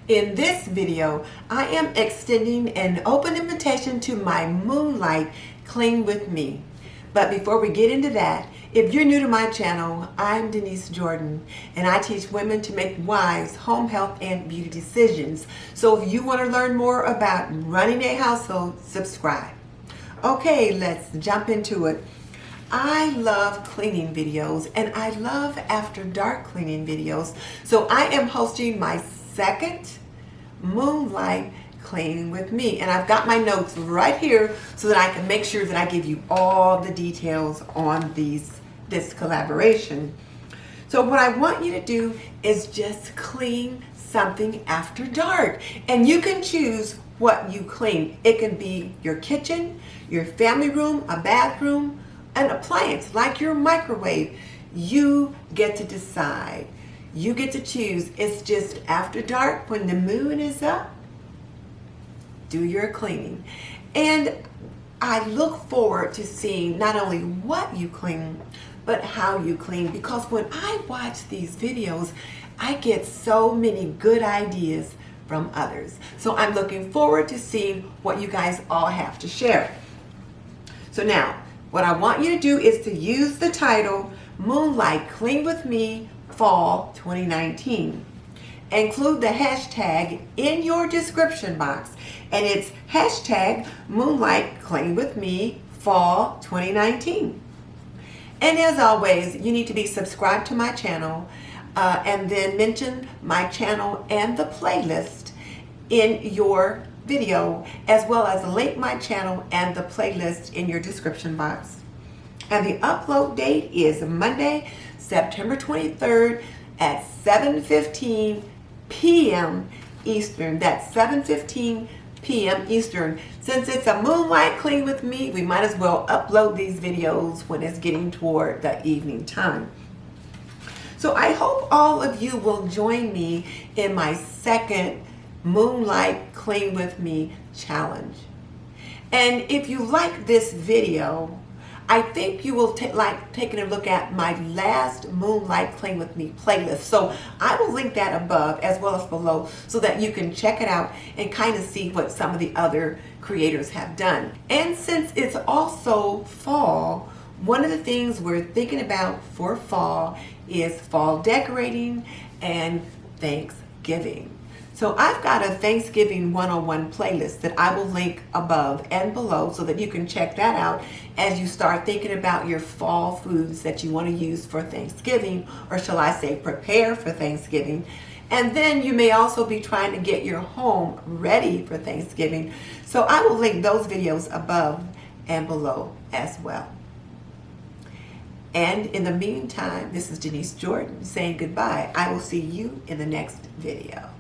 In this video, I am extending an open invitation to my Moonlight Clean with me. But before we get into that, if you're new to my channel, I'm Denise Jordan, and I teach women to make wise home health and beauty decisions. So if you want to learn more about running a household, subscribe. Okay, let's jump into it. I love cleaning videos and I love after dark cleaning videos. So I am hosting my second Moonlight Clean with me. And I've got my notes right here so that I can make sure that I give you all the details on this collaboration. So what I want you to do is just clean something after dark. And you can choose what you clean. It can be your kitchen, your family room, a bathroom, an appliance like your microwave. You get to decide. You get to choose. It's just after dark when the moon is up, do your cleaning. And I look forward to seeing not only what you clean, but how you clean, because when I watch these videos, I get so many good ideas from others. So I'm looking forward to seeing what you guys all have to share. So now, what I want you to do is to use the title Moonlight Clean with Me Fall 2019. Include the hashtag in your description box, and it's hashtag Moonlight Clean with Me Fall 2019. And as always, you need to be subscribed to my channel and then mention my channel and the playlist in your video, as well as link my channel and the playlist in your description box. And the upload date is Monday, September 23rd at 7:15 p.m. Eastern. That's 7:15 p.m. Eastern. Since it's a Moonlight Clean with me, we might as well upload these videos when it's getting toward the evening time. So I hope all of you will join me in my second Moonlight Clean with Me challenge. And if you like this video, I think you will like taking a look at my last Moonlight Clean with Me playlist. So I will link that above as well as below so that you can check it out and kind of see what some of the other creators have done. And since it's also fall, one of the things we're thinking about for fall is fall decorating and Thanksgiving. So I've got a Thanksgiving 101 playlist that I will link above and below so that you can check that out as you start thinking about your fall foods that you want to use for Thanksgiving, or shall I say prepare for Thanksgiving. And then you may also be trying to get your home ready for Thanksgiving. So I will link those videos above and below as well. And in the meantime, this is Denise Jordan saying goodbye. I will see you in the next video.